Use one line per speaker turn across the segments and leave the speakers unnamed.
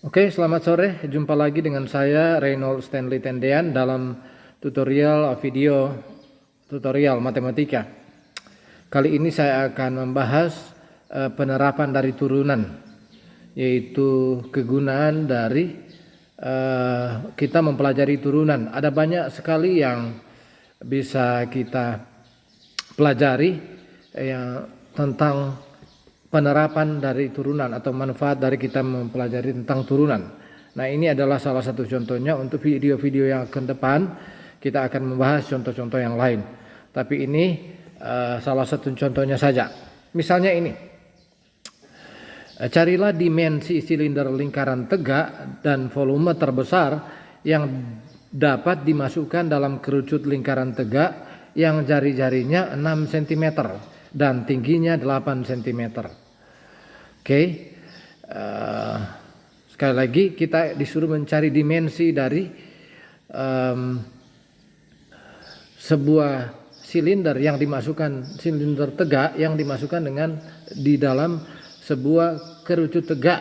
Oke, selamat sore. Jumpa lagi dengan saya Reynold Stanley Tendean dalam tutorial video tutorial matematika. Kali ini saya akan membahas penerapan dari turunan, yaitu kegunaan dari kita mempelajari turunan. Ada banyak sekali yang bisa kita pelajari tentang penerapan dari turunan atau manfaat dari kita mempelajari tentang turunan. Nah, ini adalah salah satu contohnya. Untuk video-video yang akan depan kita akan membahas contoh-contoh yang lain. Tapi ini salah satu contohnya saja. Misalnya ini. Carilah dimensi silinder lingkaran tegak dan volume terbesar yang dapat dimasukkan dalam kerucut lingkaran tegak yang jari-jarinya 6 cm dan tingginya 8 cm. Oke, sekali lagi kita disuruh mencari dimensi dari sebuah silinder yang dimasukkan, silinder tegak yang dimasukkan di dalam sebuah kerucut tegak.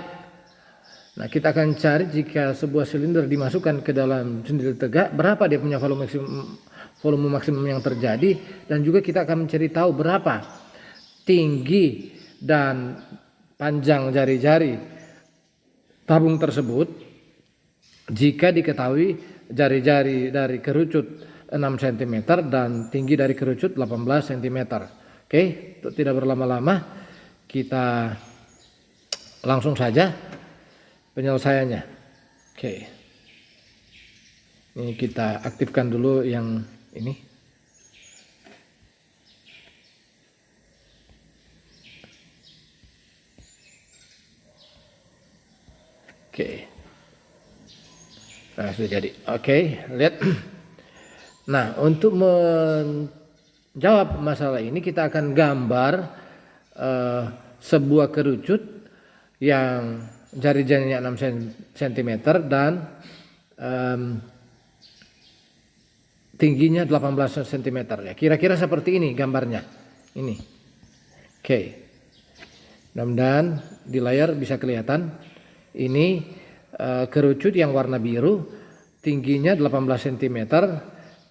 Nah, kita akan cari jika sebuah silinder dimasukkan ke dalam silinder tegak, berapa dia punya volume maksimum yang terjadi, dan juga kita akan mencari tahu berapa tinggi dan panjang jari-jari tabung tersebut jika diketahui jari-jari dari kerucut 6 cm dan tinggi dari kerucut 18 cm. Oke, untuk tidak berlama-lama kita langsung saja penyelesaiannya. Oke, ini kita aktifkan dulu yang ini. Oke. Nah, sudah jadi. Oke, lihat. Nah, untuk menjawab masalah ini kita akan gambar sebuah kerucut yang jari-jarinya 6 cm dan tingginya 18 cm ya. Kira-kira seperti ini gambarnya. Ini. Oke. Mudah-mudahan di layar bisa kelihatan. Ini kerucut yang warna biru, tingginya 18 cm.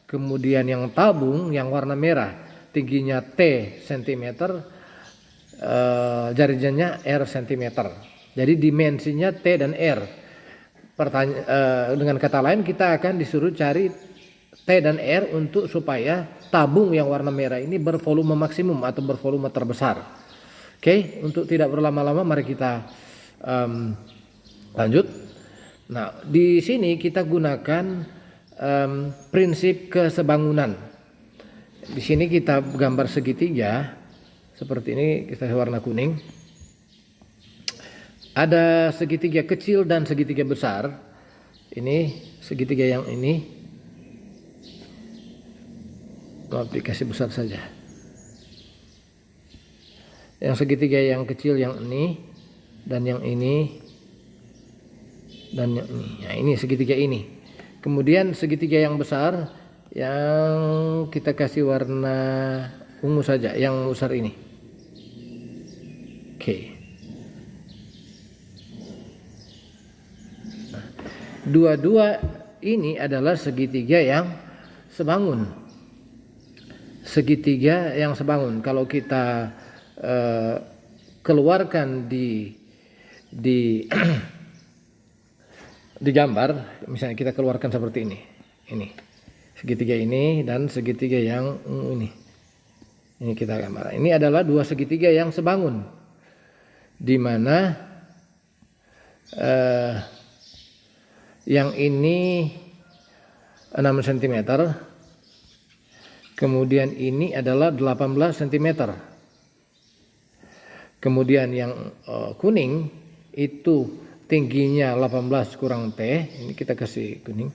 Kemudian yang tabung yang warna merah, tingginya T cm, jari-jarinya R cm. Jadi dimensinya T dan R. Dengan kata lain kita akan disuruh cari T dan R untuk supaya tabung yang warna merah ini bervolume maksimum atau bervolume terbesar. Oke, untuk tidak berlama-lama mari kita lanjut. Nah, di sini kita gunakan prinsip kesebangunan. Di sini kita gambar segitiga seperti ini, kita warna kuning. Ada segitiga kecil dan segitiga besar. Ini segitiga yang ini. Aplikasi besar saja. Yang segitiga yang kecil yang ini dan yang ini dan yang ini. Nah, ini segitiga ini. Kemudian segitiga yang besar yang kita kasih warna ungu saja, yang besar ini. Oke. Nah, dua-dua ini adalah segitiga yang sebangun. Segitiga yang sebangun. Kalau kita keluarkan di di gambar, misalnya kita keluarkan seperti ini segitiga ini dan segitiga yang ini kita gambar. Ini adalah dua segitiga yang sebangun, di mana yang ini 6 cm, kemudian ini adalah 18 cm. Kemudian yang kuning itu tingginya 18 kurang T, ini kita kasih kuning,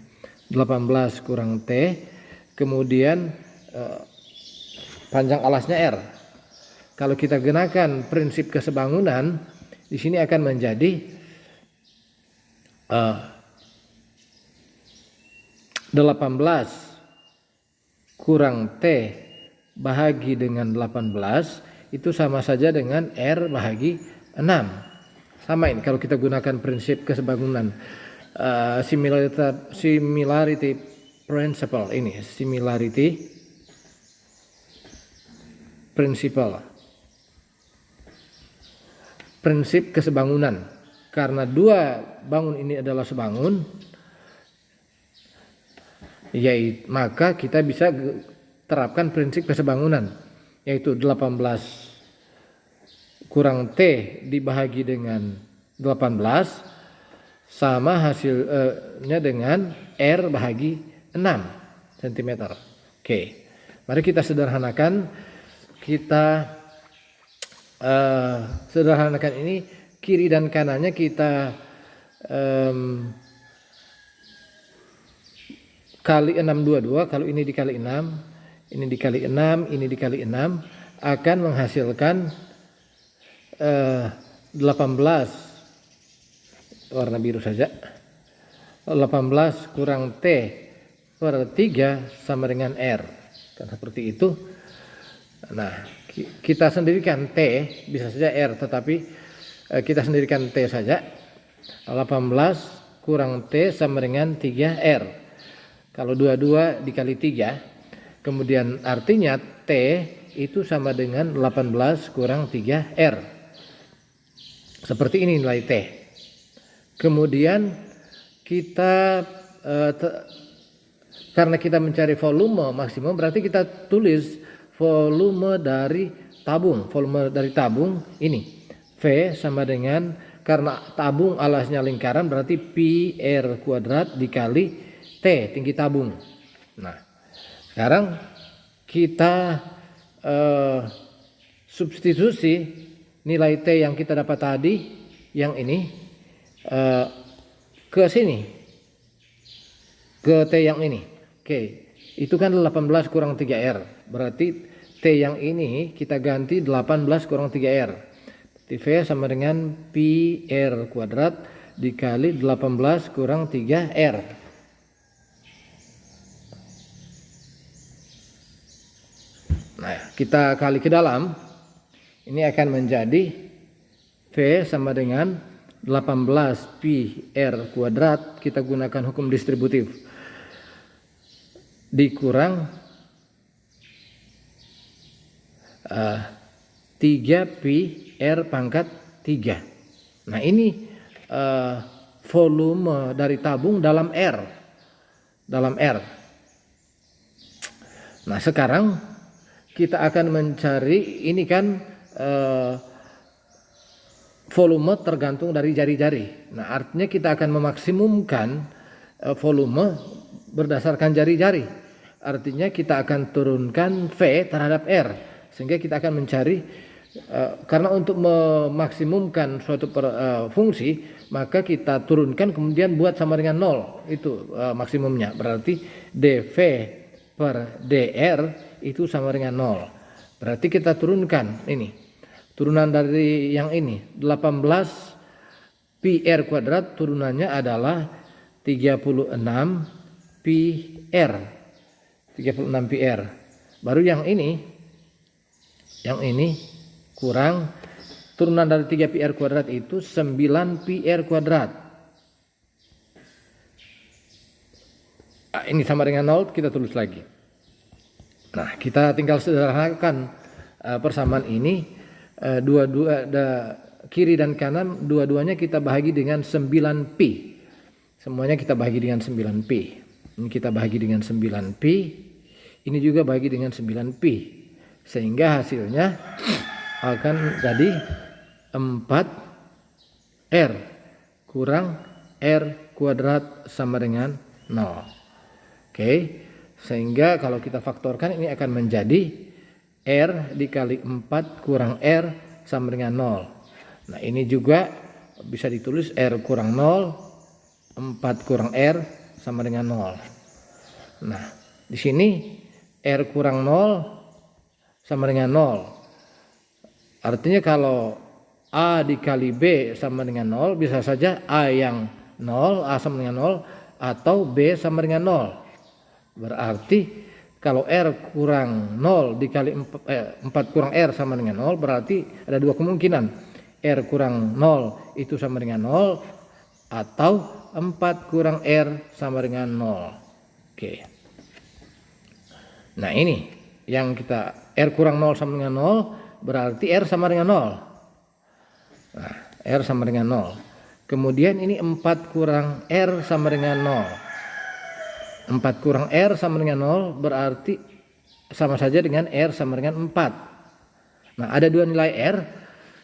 18 kurang T, kemudian panjang alasnya R. Kalau kita gunakan prinsip kesebangunan, di sini akan menjadi 18 kurang T bahagi dengan 18 itu sama saja dengan R bahagi 6. sama ini kalau kita gunakan prinsip kesebangunan. Similarity principle ini, similarity principle, prinsip kesebangunan. Karena dua bangun ini adalah sebangun, yaitu maka kita bisa terapkan prinsip kesebangunan, yaitu 18 kurang T dibahagi dengan 18 sama hasilnya dengan R bahagi 6 cm. Oke, mari kita sederhanakan. Kita sederhanakan ini, kiri dan kanannya kita kali 622. Kalau ini dikali 6, ini dikali 6, ini dikali 6 akan menghasilkan 18, warna biru saja, 18 kurang T per 3 sama dengan R, kan seperti itu. Nah, kita sendirikan T, bisa saja R, tetapi kita sendirikan T saja. 18 kurang T sama dengan 3R. Kalau 22 dikali 3, kemudian artinya T itu sama dengan 18 kurang 3R. Seperti ini nilai T. Kemudian kita karena kita mencari volume maksimum, berarti kita tulis volume dari tabung. Volume dari tabung ini V sama dengan, karena tabung alasnya lingkaran, berarti pi R kuadrat dikali T, tinggi tabung. Nah, sekarang kita substitusi nilai T yang kita dapat tadi, yang ini ke sini, ke T yang ini. Oke, itu kan 18 kurang 3R, berarti T yang ini kita ganti 18 kurang 3R. V sama dengan pi R kuadrat dikali 18 kurang 3R. Nah, kita kali ke dalam, ini akan menjadi V sama dengan 18 pi R kuadrat, kita gunakan hukum distributif, dikurang 3 pi R pangkat 3. Nah, ini volume dari tabung dalam R. Nah, sekarang kita akan mencari, ini kan volume tergantung dari jari-jari. Nah, artinya kita akan memaksimumkan volume berdasarkan jari-jari. Artinya kita akan turunkan V terhadap R, sehingga kita akan mencari, karena untuk memaksimumkan suatu fungsi, maka kita turunkan kemudian buat sama dengan 0, itu maksimumnya. Berarti dV per dr itu sama dengan 0. Berarti kita turunkan ini. Turunan dari yang ini 18 pi R kuadrat, turunannya adalah 36 pi R. 36 pi R. Baru yang ini kurang turunan dari 3 pi R kuadrat itu 9 pi R kuadrat. Ini sama dengan 0, kita tulis lagi. Nah, kita tinggal sederhanakan persamaan ini. Kiri dan kanan dua-duanya kita bahagi dengan 9 pi. Semuanya kita bahagi dengan 9 pi. Ini kita bahagi dengan 9 pi. Ini juga bahagi dengan 9 pi. Sehingga hasilnya akan jadi 4R kurang R kuadrat sama dengan 0. Oke. Sehingga kalau kita faktorkan, ini akan menjadi R dikali 4 kurang R sama dengan 0. Nah, ini juga bisa ditulis R kurang 0, 4 kurang R sama dengan 0. Nah, di sini R kurang 0 sama dengan 0. Artinya kalau A dikali B sama dengan 0, bisa saja A yang 0, A sama dengan 0, atau B sama dengan 0. Berarti kalau R kurang 0 dikali 4 kurang R sama dengan 0, berarti ada dua kemungkinan. R kurang 0 itu sama dengan 0, atau 4 kurang R sama dengan 0. Oke. Nah ini yang kita, R kurang 0 sama dengan 0 berarti R sama dengan 0. Nah, R sama dengan 0. Kemudian ini 4 kurang R sama dengan 0. 4 kurang R sama dengan 0 berarti sama saja dengan R sama dengan 4. Nah, ada dua nilai R.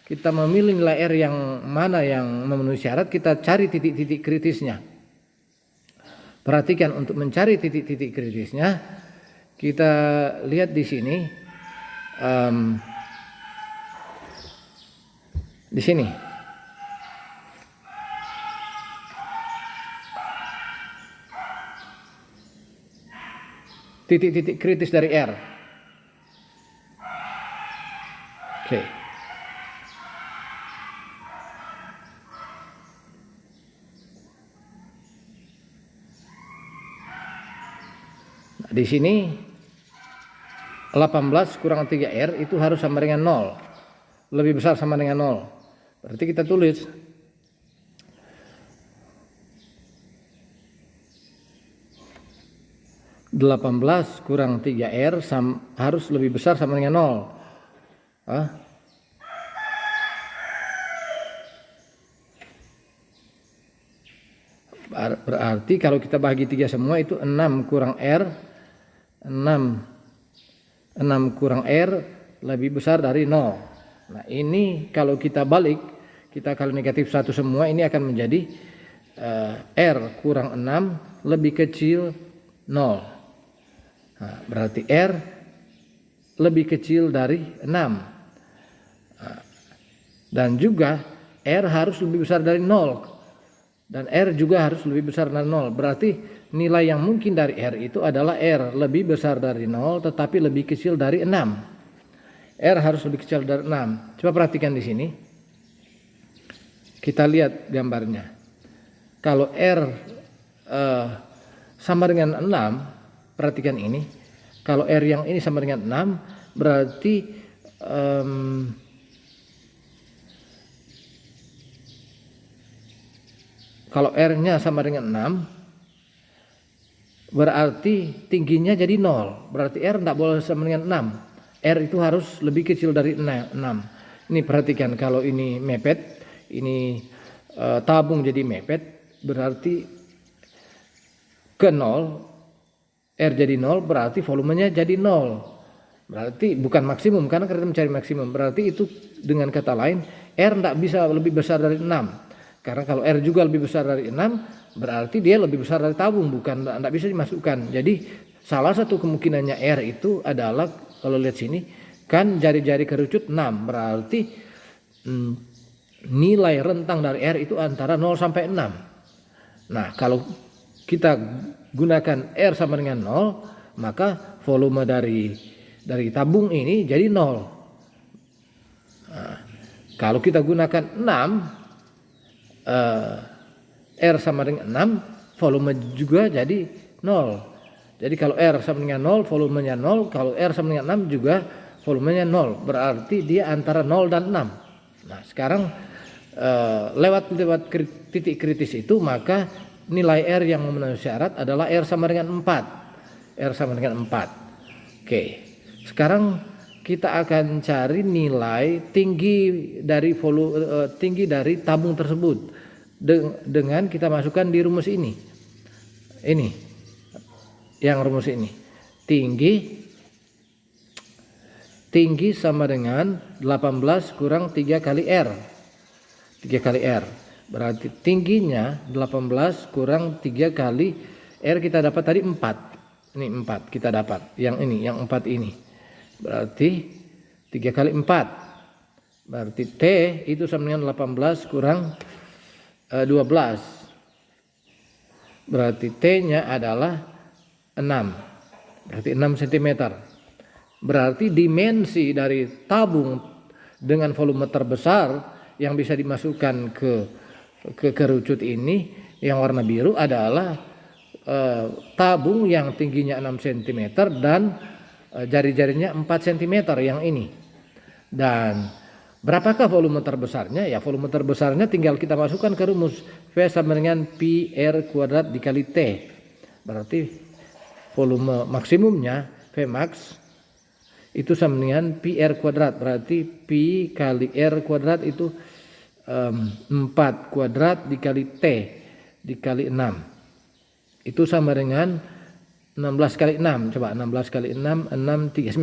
Kita memilih nilai R yang mana yang memenuhi syarat, kita cari titik-titik kritisnya. Perhatikan, untuk mencari titik-titik kritisnya, kita lihat di sini. Di sini. Titik-titik kritis dari R. Oke. Nah, di sini 18 kurang 3R itu harus sama dengan 0. Lebih besar sama dengan 0. Berarti kita tulis 18 kurang 3R harus lebih besar sama dengan 0. Berarti kalau kita bagi 3 semua itu 6 kurang R, 6 kurang R lebih besar dari 0. Nah ini kalau kita balik, kita kali negatif 1 semua, ini akan menjadi R kurang 6 lebih kecil 0. Nah, berarti R lebih kecil dari 6. Nah, dan juga R harus lebih besar dari 0. Dan R juga harus lebih besar dari 0. Berarti nilai yang mungkin dari R itu adalah R lebih besar dari 0 tetapi lebih kecil dari 6. R harus lebih kecil dari 6. Coba perhatikan di sini. Kita lihat gambarnya. Kalau R sama dengan 6, perhatikan ini. Kalau R yang ini sama dengan 6, berarti kalau R-nya sama dengan 6, berarti tingginya jadi 0. Berarti R tidak boleh sama dengan 6. R itu harus lebih kecil dari 6. Ini perhatikan, kalau ini mepet, ini tabung jadi mepet, berarti ke 0, R jadi 0, berarti volumenya jadi 0. Berarti bukan maksimum, karena kita mencari maksimum. Berarti itu dengan kata lain, R tidak bisa lebih besar dari 6. Karena kalau R juga lebih besar dari 6, berarti dia lebih besar dari tabung, bukan, tidak bisa dimasukkan. Jadi salah satu kemungkinannya R itu adalah, kalau lihat sini kan jari-jari kerucut 6, berarti nilai rentang dari R itu antara 0 sampai 6. Nah, kalau kita gunakan R sama dengan 0, maka volume dari tabung ini jadi 0. Nah, kalau kita gunakan 6, R sama dengan 6, volume juga jadi 0. Jadi kalau R sama dengan 0, volumenya 0. Kalau R sama dengan 6 juga volumenya 0. Berarti dia antara 0 dan 6. Nah sekarang lewat titik kritis itu, maka nilai R yang memenuhi syarat adalah R sama dengan 4. R sama dengan 4. Oke. Sekarang kita akan cari nilai tinggi dari tabung tersebut dengan kita masukkan di rumus ini. Ini. Yang rumus ini, tinggi sama dengan 18 kurang 3 kali R. 3 kali R. Berarti tingginya 18 kurang 3 kali R, kita dapat tadi 4. Ini 4 kita dapat. Yang ini, yang 4 ini. Berarti 3 kali 4. Berarti T itu sama dengan 18 kurang 12. Berarti T-nya adalah 6, berarti 6 cm. Berarti dimensi dari tabung dengan volume terbesar yang bisa dimasukkan ke kerucut ini yang warna biru adalah tabung yang tingginya 6 cm dan jari-jarinya 4 cm yang ini. Dan Berapakah volume terbesarnya? Ya, volume terbesarnya tinggal kita masukkan ke rumus. V sama dengan pi R kuadrat dikali T. Berarti volume maksimumnya V max itu sama dengan pi R kuadrat. Berarti pi kali R kuadrat itu 4 kuadrat dikali T dikali 6. Itu sama dengan 16 kali 6. Coba 16 kali 6, 96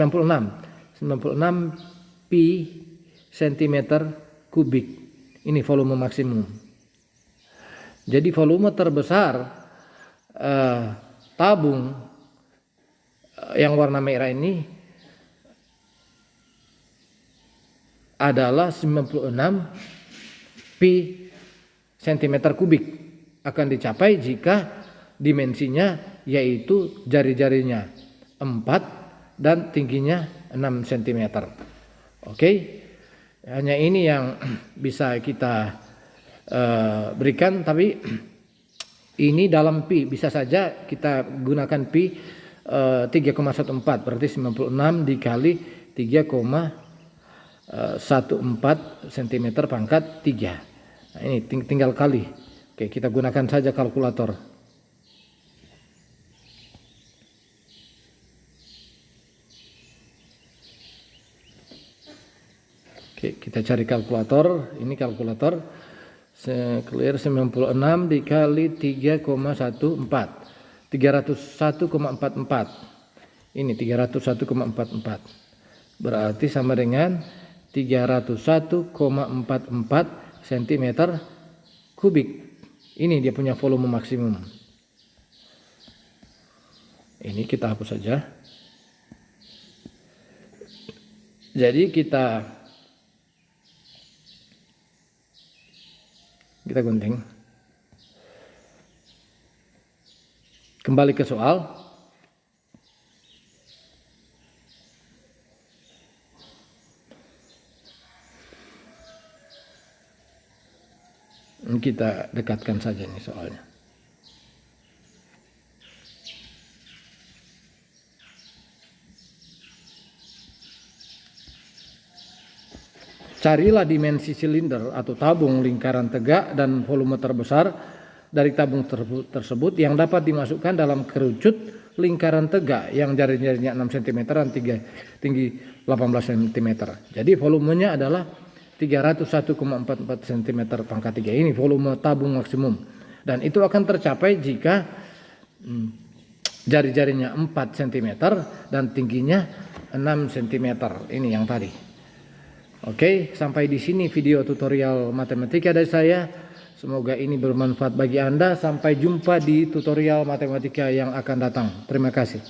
pi sentimeter kubik. Ini volume maksimum. Jadi volume terbesar tabung yang warna merah ini adalah 96 pi sentimeter kubik. Akan dicapai jika dimensinya yaitu jari-jarinya 4 dan tingginya 6 cm. Oke. Hanya ini yang bisa kita berikan, tapi ini dalam pi. Bisa saja kita gunakan pi 3,14, berarti 96 dikali 3,14 cm pangkat 3. Nah, ini tinggal kali. Oke, kita gunakan saja kalkulator. Oke, kita cari kalkulator. Ini kalkulator. Clear 96 dikali 3,14. 301,44. Ini 301,44. Berarti sama dengan 301,44 cm kubik. Ini dia punya volume maksimum. Ini kita hapus saja. Jadi kita gunting. Kembali ke soal. Kita dekatkan saja nih soalnya. Carilah dimensi silinder atau tabung lingkaran tegak dan volume terbesar dari tabung tersebut yang dapat dimasukkan dalam kerucut lingkaran tegak yang jari-jarinya 6 cm dan tinggi 18 cm. Jadi volumenya adalah 301,44 cm pangkat 3. Ini volume tabung maksimum. Dan itu akan tercapai jika jari-jarinya 4 cm dan tingginya 6 cm. Ini yang tadi. Oke, sampai di sini video tutorial matematika dari saya. Semoga ini bermanfaat bagi Anda. Sampai jumpa di tutorial matematika yang akan datang. Terima kasih.